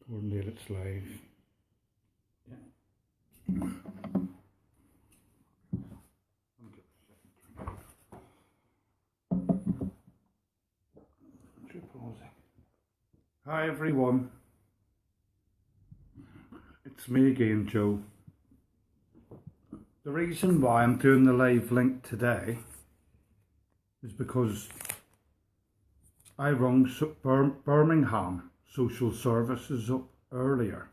Coordinate its live. Yeah. Hi everyone, it's me again, Joe. The reason why I'm doing the live link today is because I rung Birmingham Social Services up earlier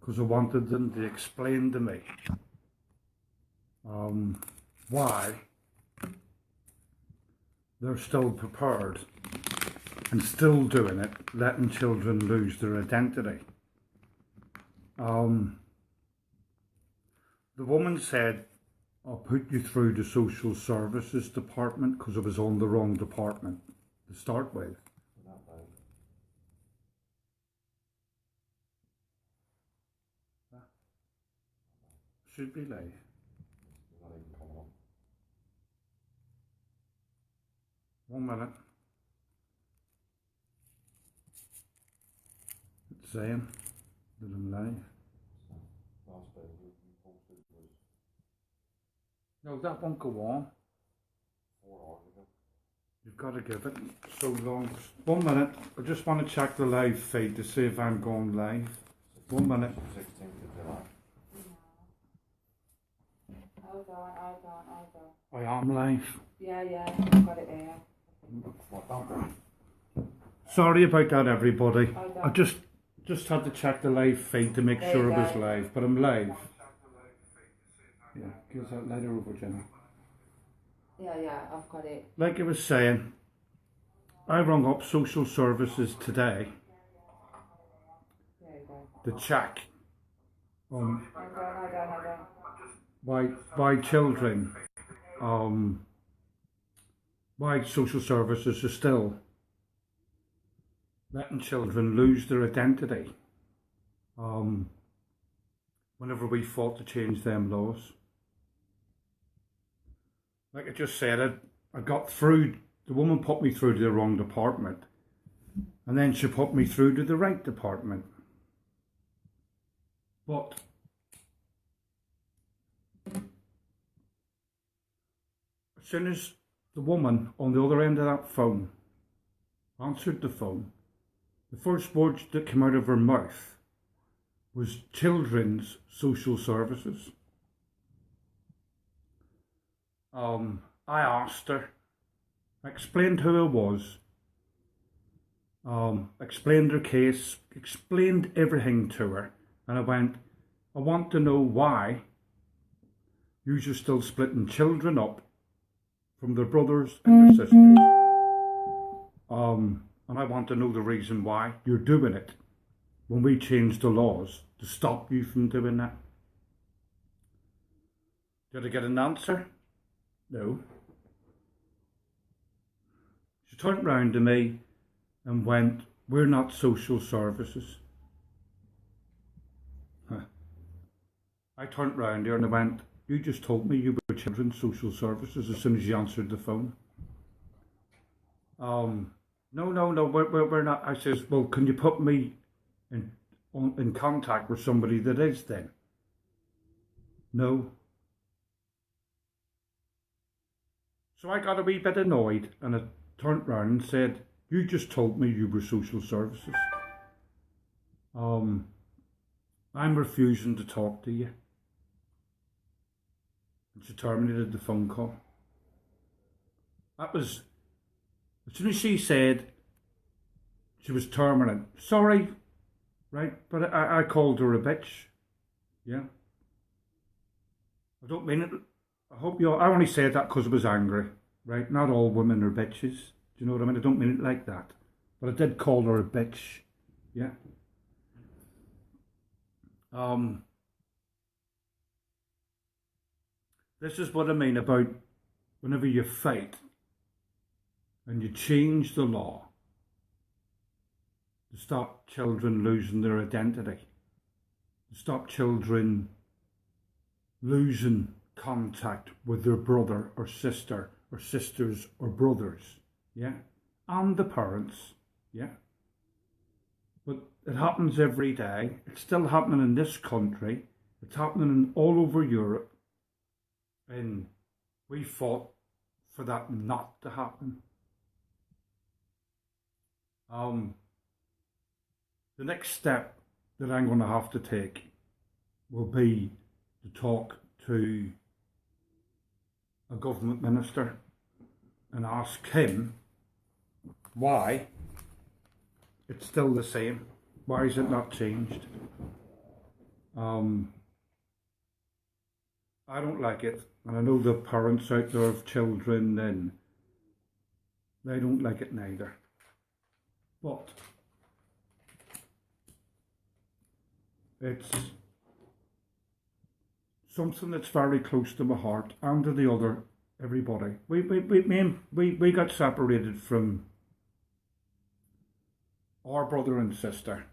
because I wanted them to explain to me why they're still prepared and still doing it, letting children lose their identity. The woman said, I'll put you through the social services department because I was on the wrong department to start with. Should be live. Not even coming up. 1 minute. It's saying that I'm live. Last day you posted was No, that won't go on. 4 hours ago. You've got to give it so long. 1 minute. I just want to check the live feed to see if I'm going live. 1 minute. 16th of July. Hold on. I am live. Yeah, I've got it there. What that? Sorry about that, everybody. Hold I on. just had to check the live feed to make There sure you it was go. live, but I'm live. Yeah, give us that later over, Jenna. Yeah, I've got it. Like I was saying, I rung up social services today There you go. to check Hold on. why children, why social services are still letting children lose their identity. Whenever we fought to change them laws. Like I just said, I got through, the woman put me through to the wrong department, and then she put me through to the right department. But as soon as the woman on the other end of that phone answered the phone, the first words that came out of her mouth was Children's Social Services. I asked her, explained who I was, explained her case, explained everything to her, and I went, I want to know why you're still splitting children up from their brothers and their sisters. And I want to know the reason why you're doing it when we changed the laws to stop you from doing that. Did I get an answer? No. She turned round to me and went, we're not social services. I turned round here and I went, you just told me you were Children's Social Services as soon as you answered the phone. No, we're not. I says, well, can you put me in contact with somebody that is then? No. So I got a wee bit annoyed and I turned round and said, you just told me you were social services. I'm refusing to talk to you. And she terminated the phone call. That was, as soon as she said she was terminated, sorry, right, but I called her a bitch, yeah. I don't mean it, I hope you all, I only said that because I was angry, right, not all women are bitches, do you know what I mean, I don't mean it like that, but I did call her a bitch, yeah. This is what I mean about whenever you fight and you change the law to stop children losing their identity, to stop children losing contact with their brother or sister or sisters or brothers, yeah, and the parents, Yeah. But it happens every day. It's still happening in this country. It's happening all over Europe. And we fought for that not to happen. The next step that I'm going to have to take will be to talk to a government minister and ask him why it's still the same. Why is it not changed? I don't like it, and I know the parents out there of children, and they don't like it neither. But it's something that's very close to my heart and to the other everybody. We got separated from our brother and sister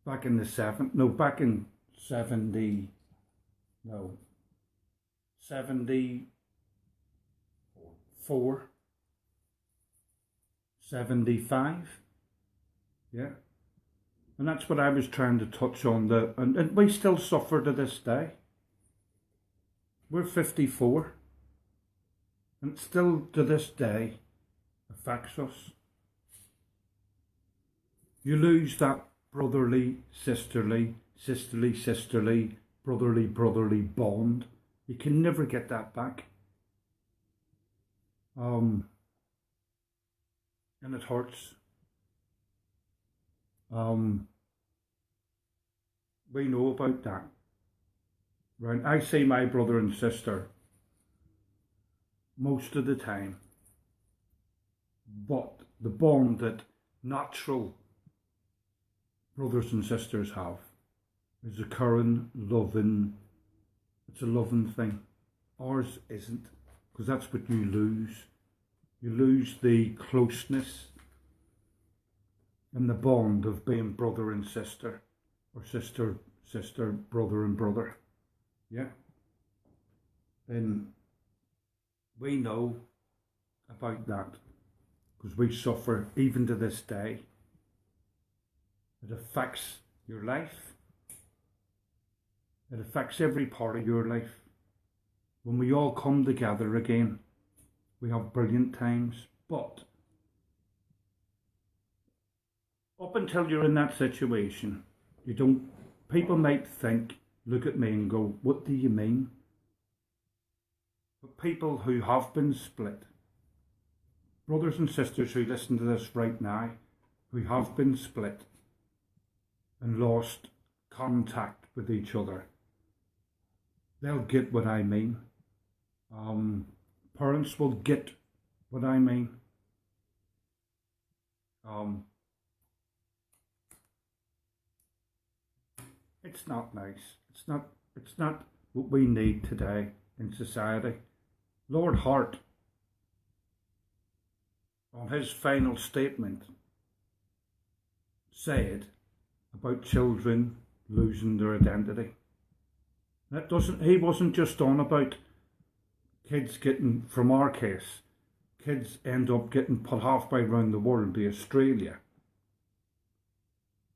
back in back in 74, 75, yeah. And that's what I was trying to touch on, and we still suffer to this day. We're 54, and still to this day affects us. You lose that brotherly, sisterly, brotherly bond. You can never get that back. And it hurts. We know about that. Right? I see my brother and sister most of the time. But the bond that natural brothers and sisters have is a current loving, it's a loving thing. Ours isn't, because that's what you lose. You lose the closeness and the bond of being brother and sister, or sister, brother and brother. Yeah. And we know about that, because we suffer even to this day. It affects your life. It affects every part of your life. When we all come together again, we have brilliant times. But up until you're in that situation, people might think, look at me and go, what do you mean? But people who have been split, brothers and sisters who listen to this right now, who have been split and lost contact with each other, they'll get what I mean. Parents will get what I mean. It's not nice. It's not what we need today in society. Lord Hart, on his final statement, said about children losing their identity. He wasn't just on about kids getting, from our case, kids end up getting put halfway around the world to Australia.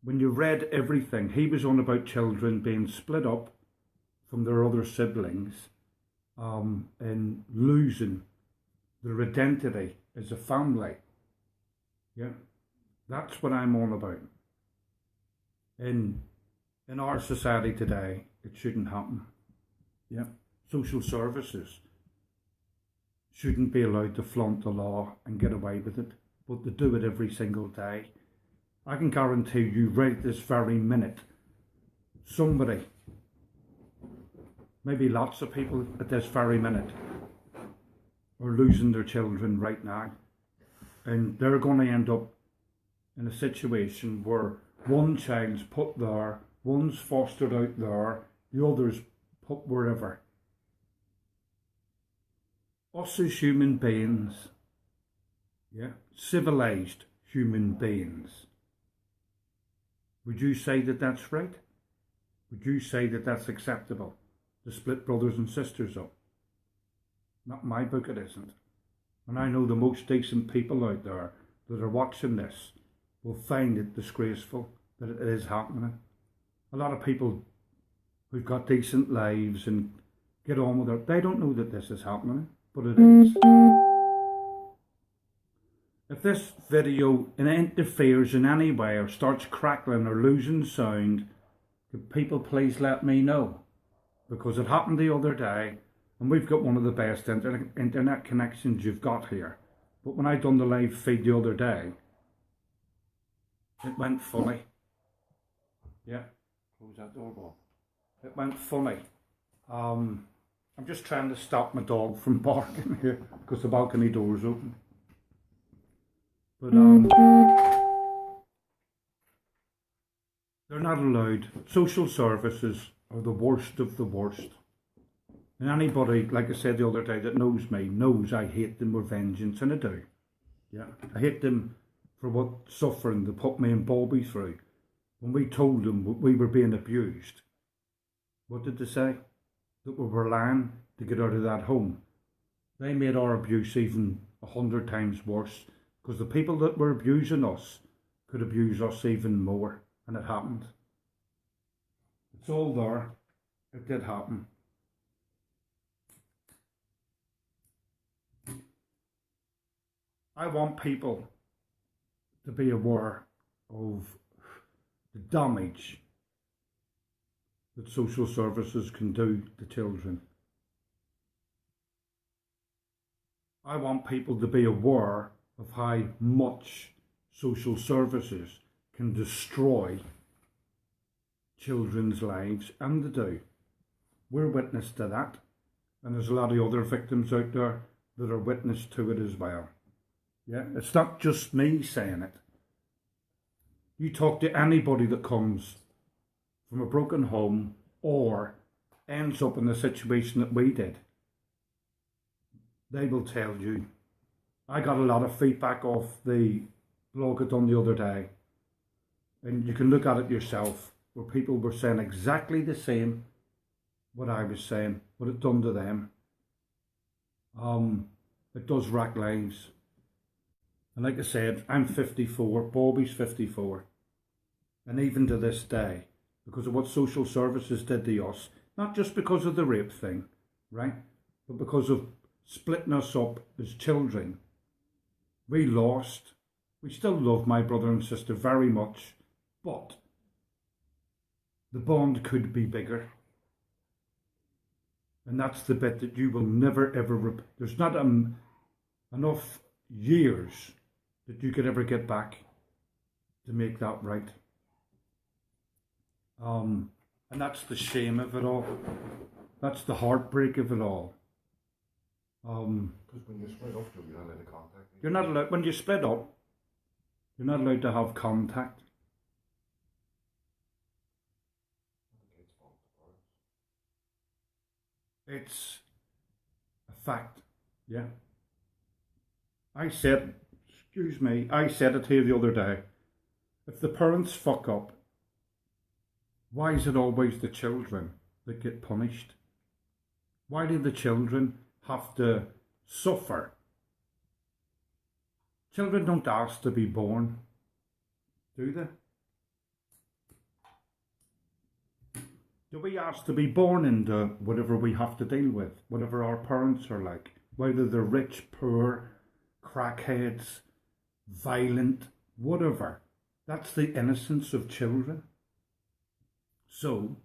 When you read everything, he was on about children being split up from their other siblings and losing their identity as a family. Yeah, that's what I'm on about. In our society today, it shouldn't happen. Yeah, social services shouldn't be allowed to flaunt the law and get away with it, but they do it every single day. I can guarantee you right this very minute, somebody, maybe lots of people at this very minute, are losing their children right now. And they're going to end up in a situation where one child's put there, one's fostered out there, the other's put wherever. Us as human beings, yeah, civilized human beings, would you say that that's right? Would you say that that's acceptable, to split brothers and sisters up? Not in my book, it isn't. And I know the most decent people out there that are watching this will find it disgraceful that it is happening. A lot of people who've got decent lives and get on with it, they don't know that this is happening, but it is. If this video interferes in any way or starts crackling or losing sound, could people please let me know? Because it happened the other day, and we've got one of the best internet connections you've got here. But when I done the live feed the other day, it went funny. Yeah, close that door, Bob. It went funny. I'm just trying to stop my dog from barking here because the balcony door's open. But they're not allowed. Social services are the worst of the worst. And anybody, like I said the other day, that knows me, knows I hate them with vengeance, and I do. Yeah, I hate them for what suffering they put me and Bobby through. When we told them we were being abused, what did they say? That we were lying to get out of that home. They made our abuse even 100 times worse, because the people that were abusing us could abuse us even more, and it happened. It's all there. It did happen. I want people to be aware of the damage that social services can do to children. I want people to be aware of how much social services can destroy children's lives, and they do. We're witness to that, and there's a lot of other victims out there that are witness to it as well. Yeah, it's not just me saying it. You talk to anybody that comes from a broken home or ends up in the situation that we did, they will tell you. I got a lot of feedback off the blog I done the other day, and you can look at it yourself, where people were saying exactly the same what I was saying, what it done to them. It does wreck lives. And like I said, I'm 54, Bobby's 54. And even to this day, because of what social services did to us, not just because of the rape thing, right? But because of splitting us up as children, we lost. We still love my brother and sister very much, but the bond could be bigger. And that's the bit that you will never ever, there's not enough years that you could ever get back to make that right. And that's the shame of it all. That's the heartbreak of it all. Because when you split up, you're not allowed to contact me. You're not allowed, when you split up, you're not allowed to have contact. It's fault the parents. It's a fact, yeah. I said it here the other day. If the parents fuck up, why is it always the children that get punished? Why do the children have to suffer? Children don't ask to be born, do they? Do we ask to be born into whatever we have to deal with, whatever our parents are like, whether they're rich, poor, crackheads, violent, whatever? That's the innocence of children. So,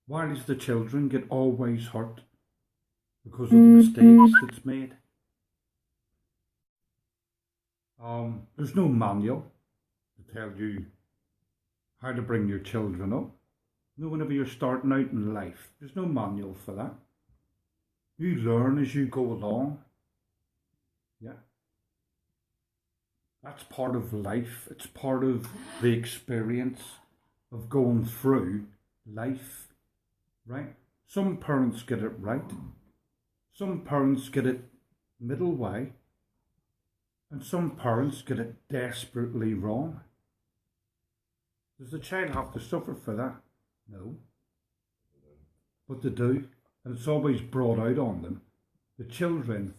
why does the children get always hurt? Because of the mistakes that's made. There's no manual to tell you how to bring your children up. No, whenever you're starting out in life, there's no manual for that. You learn as you go along. Yeah. That's part of life. It's part of the experience of going through life, right? Some parents get it right. Some parents get it middle way. And some parents get it desperately wrong. Does the child have to suffer for that? No. But they do. And it's always brought out on them. The children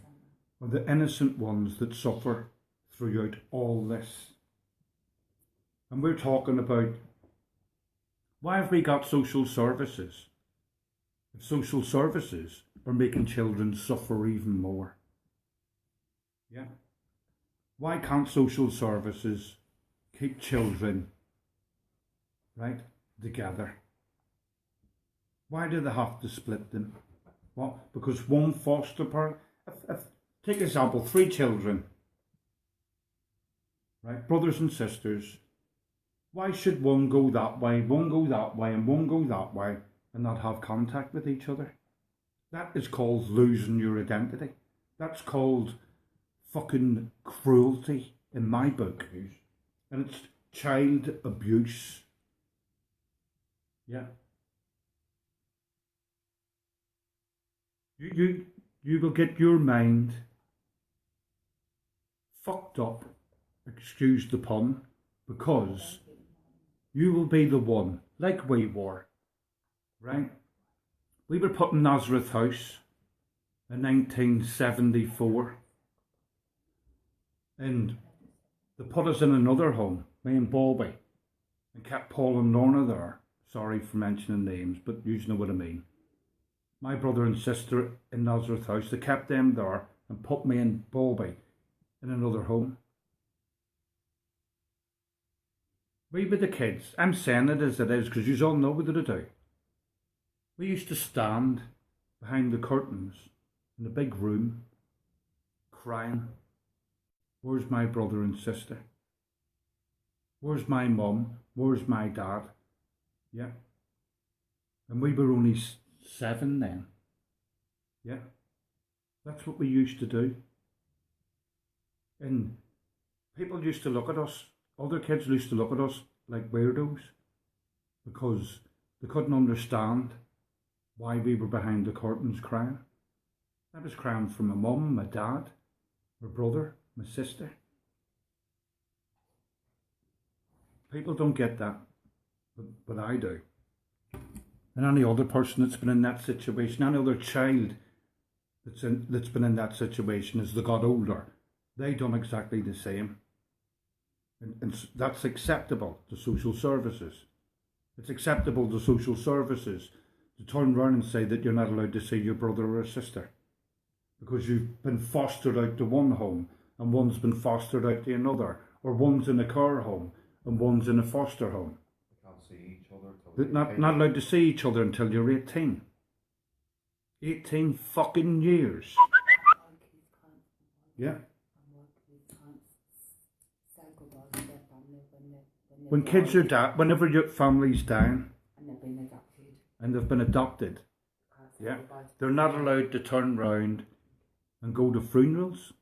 are the innocent ones that suffer throughout all this. And we're talking about, why have we got social services? If social services are making children suffer even more. Yeah. Why can't social services keep children, right, together? Why do they have to split them? What? Because one foster parent, take example, 3 children, right, brothers and sisters. Why should one go that way, one go that way, and one go that way, and not have contact with each other? That is called losing your identity. That's called fucking cruelty in my book. And it's child abuse. Yeah. You will get your mind fucked up, excuse the pun, because you will be the one, like we were, right? We were put in Nazareth House in 1974, and they put us in another home, me and Bobby, and kept Paul and Lorna there. Sorry for mentioning names, but you know what I mean. My brother and sister in Nazareth House, they kept them there and put me and Bobby in another home. We were the kids. I'm saying it as it is because you all know what to do. We used to stand behind the curtains in the big room, crying. Where's my brother and sister? Where's my mum? Where's my dad? Yeah. And we were only 7 then. Yeah. That's what we used to do. And people used to look at us, other kids used to look at us like weirdos because they couldn't understand why we were behind the curtains crying. I was crying for my mum, my dad, my brother, my sister. People don't get that, but I do. And any other person that's been in that situation, any other child that's been in that situation as they got older, they done exactly the same. And that's acceptable to social services. It's acceptable to social services to turn around and say that you're not allowed to see your brother or sister because you've been fostered out to one home and one's been fostered out to another, or one's in a care home and one's in a foster home. They can't see each other. Not allowed to see each other until you're 18. 18 fucking years. Yeah. When kids are whenever your family's down and they've been adopted, yeah, they're not allowed to turn round and go to funerals.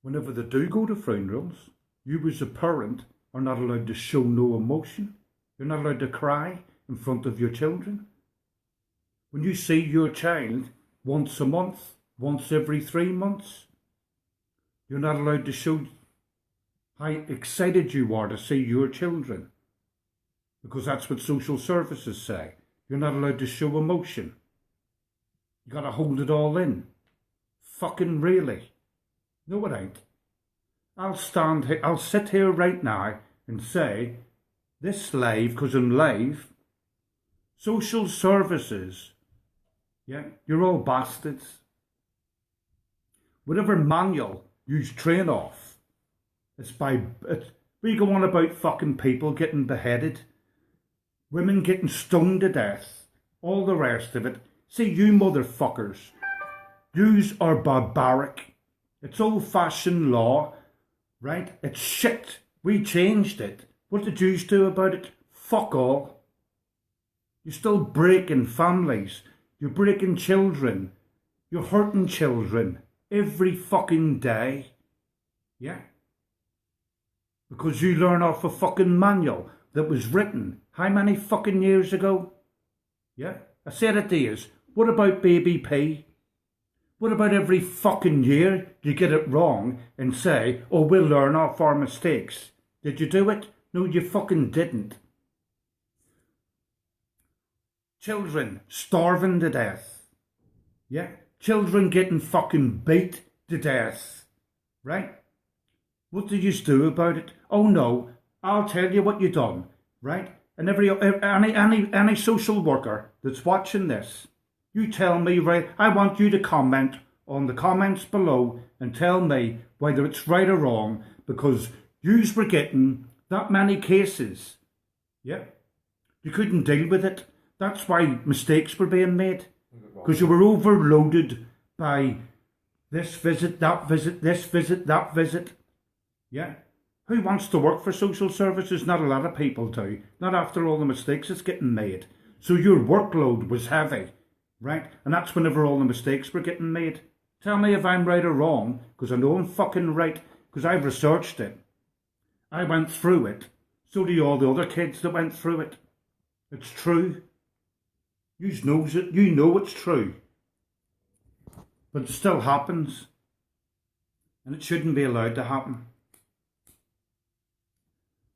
Whenever they do go to funerals, you as a parent are not allowed to show no emotion. You're not allowed to cry in front of your children. When you see your child once a month, once every 3 months, you're not allowed to show how excited you are to see your children, because that's what social services say. You're not allowed to show emotion. You gotta hold it all in. Fucking really. No, it ain't. I'll sit here right now and say, this live, because I'm live, social services, yeah, you're all bastards. Whatever manual you train off, we go on about fucking people getting beheaded, women getting stoned to death, all the rest of it. See, you motherfuckers, yous are barbaric. It's old-fashioned law, right? It's shit. We changed it. What did yous do about it? Fuck all. You're still breaking families. You're breaking children. You're hurting children every fucking day. Yeah? Because you learn off a fucking manual that was written how many fucking years ago? Yeah? I said it to yous. What about Baby P? What about every fucking year you get it wrong and say, oh, we'll learn off our mistakes? Did you do it? No, you fucking didn't. Children starving to death. Yeah? Children getting fucking beat to death. right? What did you do about it? Oh no, I'll tell you what you done, right? And any social worker that's watching this, you tell me, right? I want you to comment on the comments below and tell me whether it's right or wrong, because yous were getting that many cases. Yeah, you couldn't deal with it. That's why mistakes were being made, because you were overloaded by this visit, that visit, this visit, that visit. Yeah. Who wants to work for social services? Not a lot of people do. Not after all the mistakes that's getting made. So your workload was heavy, right? And that's whenever all the mistakes were getting made. Tell me if I'm right or wrong, because I know I'm fucking right, because I've researched it. I went through it. So do all the other kids that went through it. It's true. You knows it. You know it's true. But it still happens. And it shouldn't be allowed to happen.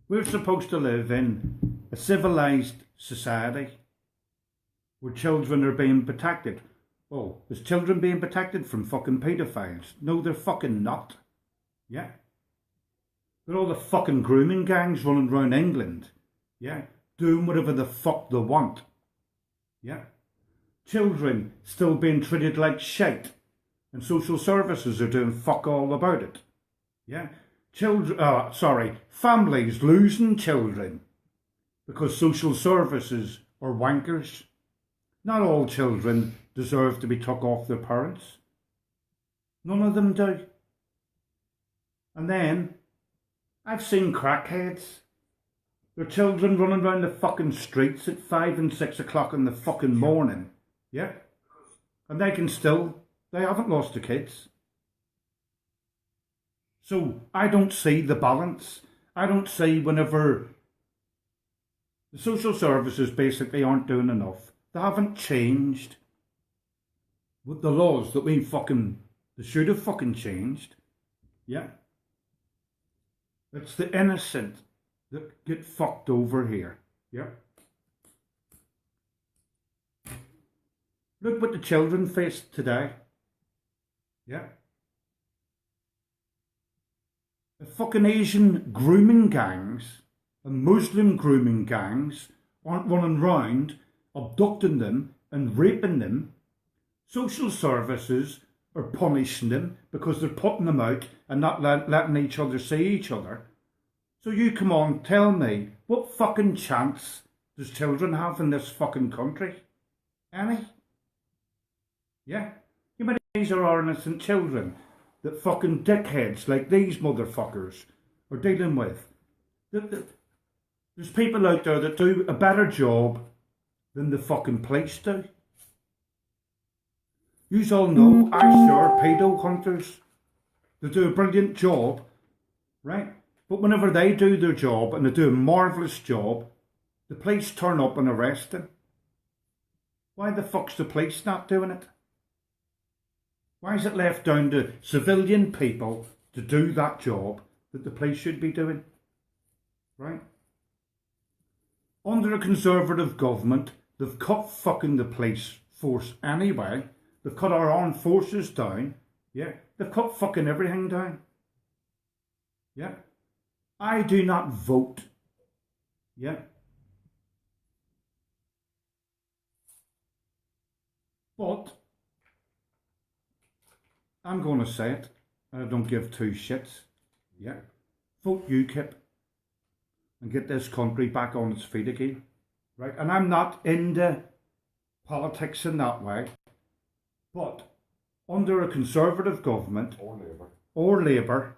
We're supposed to live in a civilised society where children are being protected. Oh, is children being protected from fucking paedophiles? No, they're fucking not. Yeah. They're all the fucking grooming gangs running around England. Yeah. Doing whatever the fuck they want. Yeah. Children still being treated like shit. And social services are doing fuck all about it. Yeah. Families losing children because social services are wankers. Not all children deserve to be took off their parents. None of them do. And then, I've seen crackheads. Their children running around the fucking streets at 5 and 6 o'clock in the fucking morning. Yeah? And they haven't lost their kids. So I don't see the balance. I don't see whenever the social services basically aren't doing enough. They haven't changed with the laws that they should have fucking changed. Yeah. It's the innocent that get fucked over here. Yeah. Look what the children faced today. Yeah. The fucking Asian grooming gangs and Muslim grooming gangs aren't running round abducting them and raping them. Social services are punishing them because they're putting them out and not letting each other see each other. So you come on, tell me, what fucking chance does children have in this fucking country? Any? Yeah? How many of these are our innocent children that fucking dickheads like these motherfuckers are dealing with? There's people out there that do a better job than the fucking police do. Yous all know, sure, pedo hunters, they do a brilliant job, right? But whenever they do their job, and they do a marvellous job, the police turn up and arrest them. Why the fuck's the police not doing it? Why is it left down to civilian people to do that job that the police should be doing? Right? Under a Conservative government, they've cut fucking the police force anyway. They've cut our armed forces down. Yeah. They've cut fucking everything down. Yeah. I do not vote. Yeah. But I'm going to say it, and I don't give two shits. Yeah. Vote UKIP and get this country back on its feet again. Right? And I'm not into politics in that way. But under a Conservative government or Labour,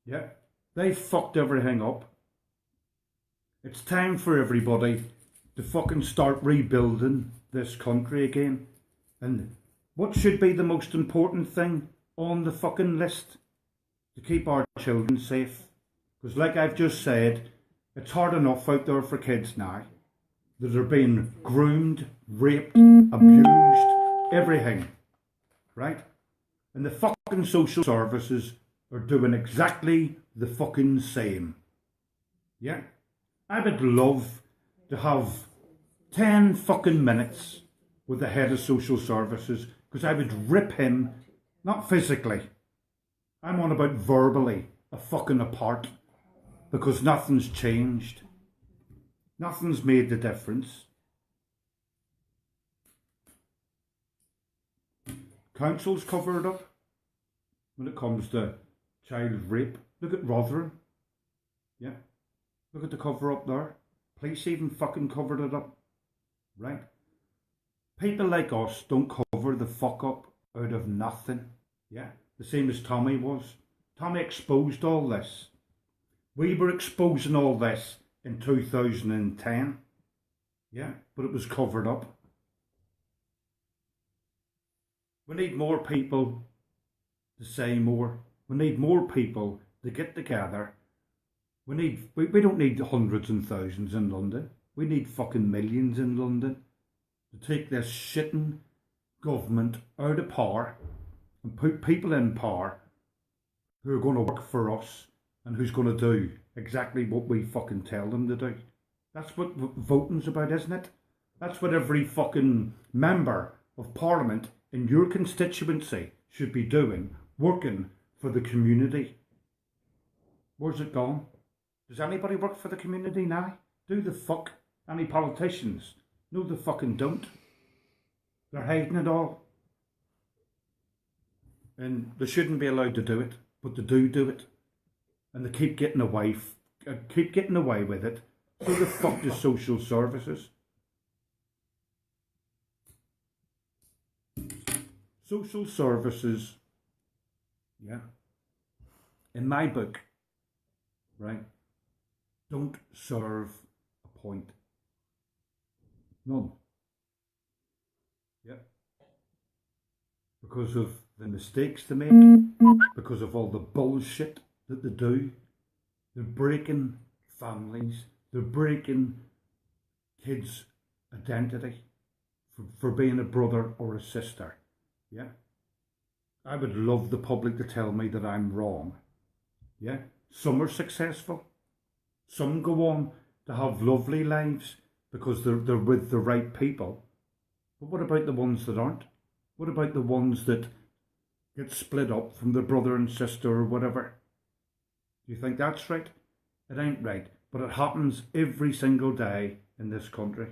yeah, they fucked everything up. It's time for everybody to fucking start rebuilding this country again. And what should be the most important thing on the fucking list? To keep our children safe. Because like I've just said, it's hard enough out there for kids now that are being groomed, raped, abused, everything. Right? And the fucking social services are doing exactly the fucking same. Yeah? I would love to have 10 fucking minutes with the head of social services, because I would rip him, not physically, I'm on about verbally a fucking apart because nothing's changed. Nothing's made the difference. Council's covered up when it comes to child rape. Look at Rotherham. Yeah. Look at the cover up there. Police even fucking covered it up. Right? People like us don't cover the fuck up out of nothing. Yeah? The same as Tommy was. Tommy exposed all this. We were exposing all this in 2010. Yeah? But it was covered up. We need more people to say more. We need more people to get together. We don't need hundreds and thousands in London. We need fucking millions in London to take this shitting government out of power and put people in power who are going to work for us and who's going to do exactly what we fucking tell them to do. That's what voting's about, isn't it? That's what every fucking member of parliament in your constituency should be doing, working for the community. Where's it gone? Does anybody work for the community now? Do the fuck? Any politicians? No, they fucking don't. They're hiding it all. And they shouldn't be allowed to do it, but they do it. And they keep getting away with it. So the fuck is social services? Social services, yeah, in my book, right, don't serve a point. None. Yeah. Because of the mistakes they make, because of all the bullshit that they do. They're breaking families, they're breaking kids' identity for being a brother or a sister. Yeah. I would love the public to tell me that I'm wrong. Yeah. Some are successful. Some go on to have lovely lives because they're with the right people. But what about the ones that aren't? What about the ones that get split up from their brother and sister or whatever? Do you think that's right? It ain't right. But it happens every single day in this country.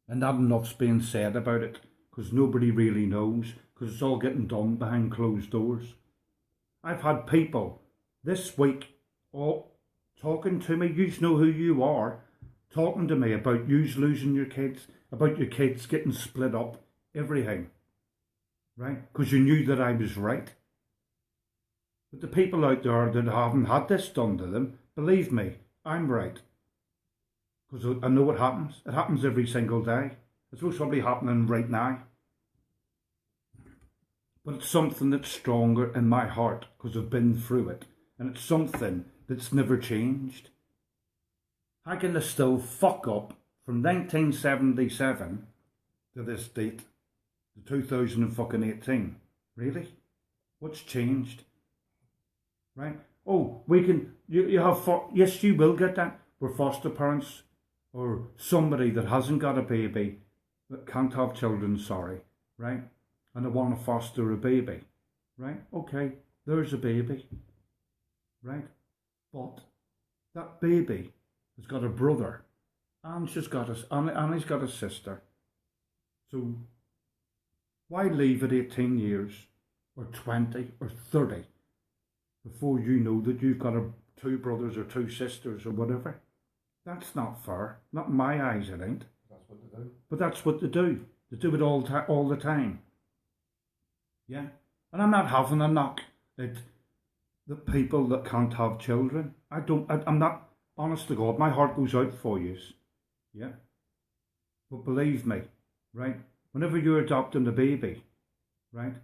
And not enough's being said about it because nobody really knows because it's all getting done behind closed doors. I've had people this week all talking to me, you know who you are, talking to me about you losing your kids, about your kids getting split up, everything, right? Because you knew that I was right. But the people out there that haven't had this done to them, believe me, I'm right. Because I know what happens. It happens every single day. It's most probably happening right now. But it's something that's stronger in my heart because I've been through it. And it's something that's never changed. How can they still fuck up from 1977 to this date, to 2018? Really? What's changed? Right? Oh, we can, you have, yes, you will get that. We're foster parents or somebody that hasn't got a baby, that can't have children, sorry, right? And they want to foster a baby, right? Okay, there's a baby, right? But that baby has got a brother, and she's got and he's got a sister. So why leave at 18 years, or 20, or 30, before you know that you've got two brothers or two sisters or whatever? That's not fair. Not in my eyes, it ain't. That's what they do. But that's what they do. They do it all the time. Yeah, and I'm not having a knock at the people that can't have children. I'm not, honest to God, my heart goes out for you. Yeah, but believe me, right, whenever you're adopting a baby, right,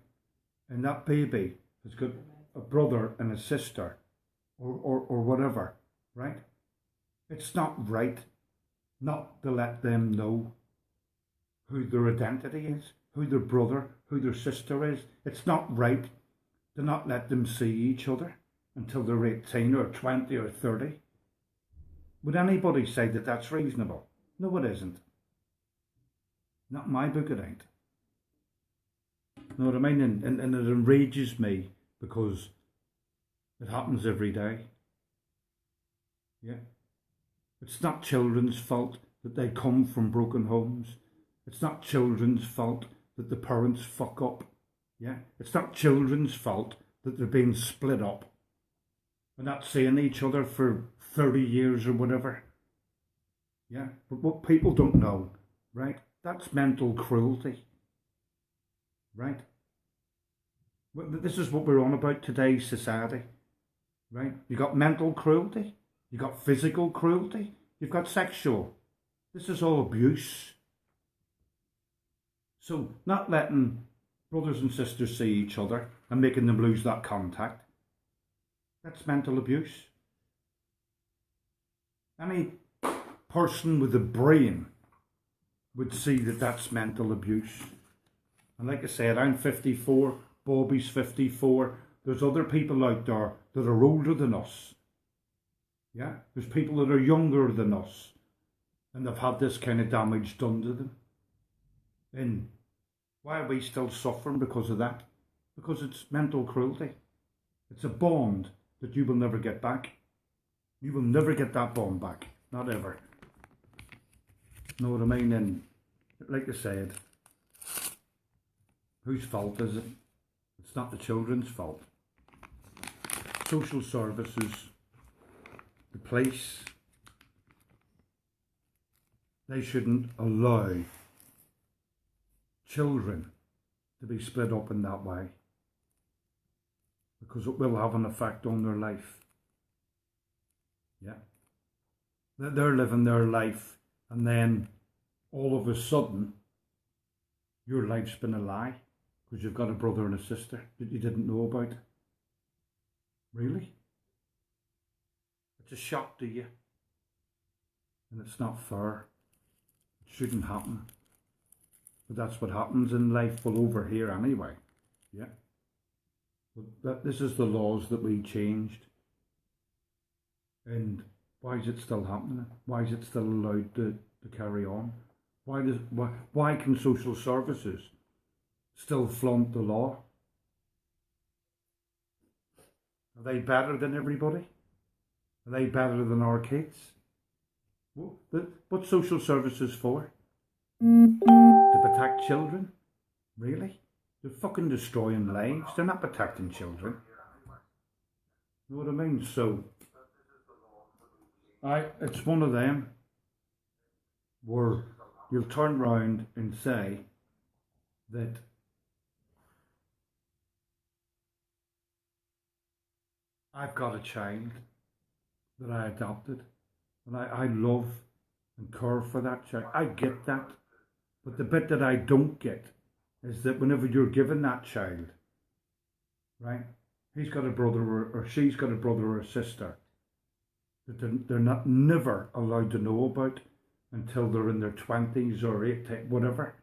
and that baby has got a brother and a sister, or whatever, right, it's not right not to let them know who their identity is, who their brother, who their sister is. It's not right to not let them see each other until they're 18 or 20 or 30. Would anybody say that that's reasonable? No, it isn't. Not in my book, it ain't. Know what I mean? And it enrages me because it happens every day. Yeah. It's not children's fault that they come from broken homes. It's not children's fault that the parents fuck up. Yeah. It's not children's fault that they're being split up and not seeing each other for 30 years or whatever. Yeah. But what people don't know, right? That's mental cruelty. Right? This is what we're on about today's society. Right? You got mental cruelty. You got physical cruelty. You've got sexual. This is all abuse. So not letting brothers and sisters see each other and making them lose that contact, that's mental abuse. Any person with a brain would see that that's mental abuse. And like I said, I'm 54, Bobby's 54. There's other people out there that are older than us. Yeah, there's people that are younger than us and they've had this kind of damage done to them. And why are we still suffering because of that? Because it's mental cruelty. It's a bond that you will never get back. You will never get that bond back. Not ever. Know what I mean? And like I said, whose fault is it? It's not the children's fault. Social services, the police, they shouldn't allow children to be split up in that way, because it will have an effect on their life. Yeah. They're living their life and then all of a sudden your life's been a lie because you've got a brother and a sister that you didn't know about. Really? It's a shock to you. And it's not fair. It shouldn't happen. But that's what happens in life, well, over here anyway. Yeah. But this is the laws that we changed. And why is it still happening? Why is it still allowed to carry on? Why can social services still flaunt the law? Are they better than everybody? Are they better than our kids? What's social services for? To protect children? Really? They're fucking destroying lives. They're not protecting children. You know what I mean? So, it's one of them where you'll turn round and say that I've got a child that I adopted and I love and care for that child. I get that. But the bit that I don't get is that whenever you're given that child, right, he's got a brother or she's got a brother or a sister that they're not never allowed to know about until they're in their 20s or 18, whatever.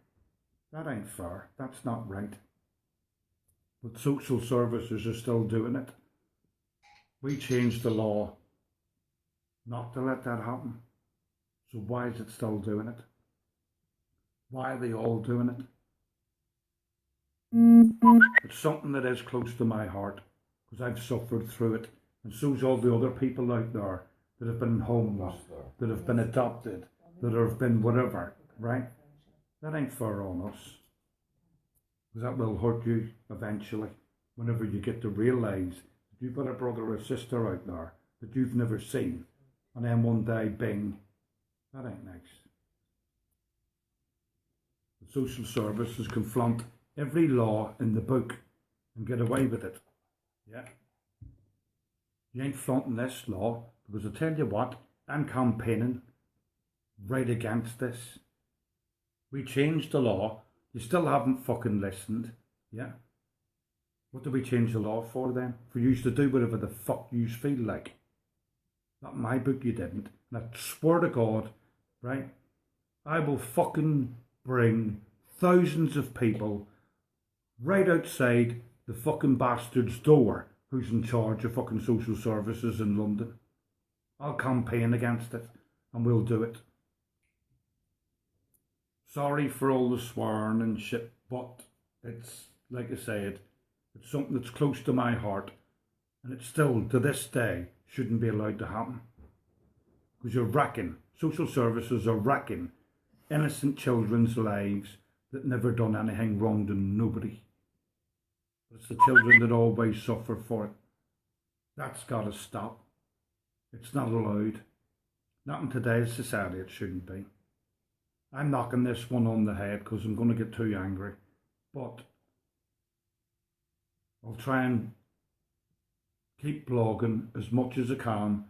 That ain't fair. That's not right. But social services are still doing it. We changed the law not to let that happen. So why is it still doing it? Why are they all doing it? It's something that is close to my heart because I've suffered through it, and so's all the other people out there that have been in homes, that have been adopted, that have been whatever, right? That ain't fair on us, because that will hurt you eventually whenever you get to realise that you've got a brother or a sister out there that you've never seen, and then one day, bing, that ain't nice. The social services can flaunt every law in the book and get away with it. Yeah. You ain't flaunting this law, because I tell you what, I'm campaigning right against this. We changed the law. You still haven't fucking listened. Yeah. What did we change the law for then? For you to do whatever the fuck you feel like. Not in my book you didn't. And I swear to God, right, I will fucking bring thousands of people right outside the fucking bastard's door who's in charge of fucking social services in London. I'll campaign against it and we'll do it. Sorry for all the swearing and shit, but it's, like I said, It's something that's close to my heart, and it still, to this day, shouldn't be allowed to happen. Because you're wrecking, social services are wrecking innocent children's lives that never done anything wrong to nobody. It's the children that always suffer for it. That's got to stop. It's not allowed. Not in today's society, it shouldn't be. I'm knocking this one on the head because I'm going to get too angry. But I'll try and keep blogging as much as I can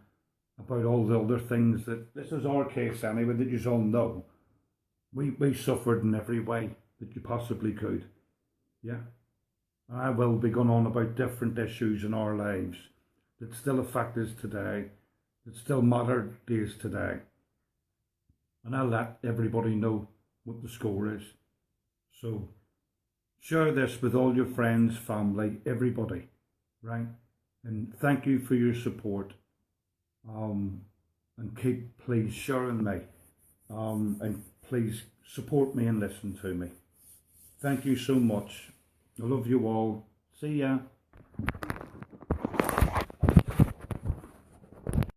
about all the other things that, this is our case anyway, that you all know. We suffered in every way that you possibly could. Yeah. And I will be going on about different issues in our lives that still affect us today, that still matter days today. And I'll let everybody know what the score is. So share this with all your friends, family, everybody, right? And thank you for your support. And keep please sharing me. And please support me and listen to me. Thank you so much. I love you all. See ya.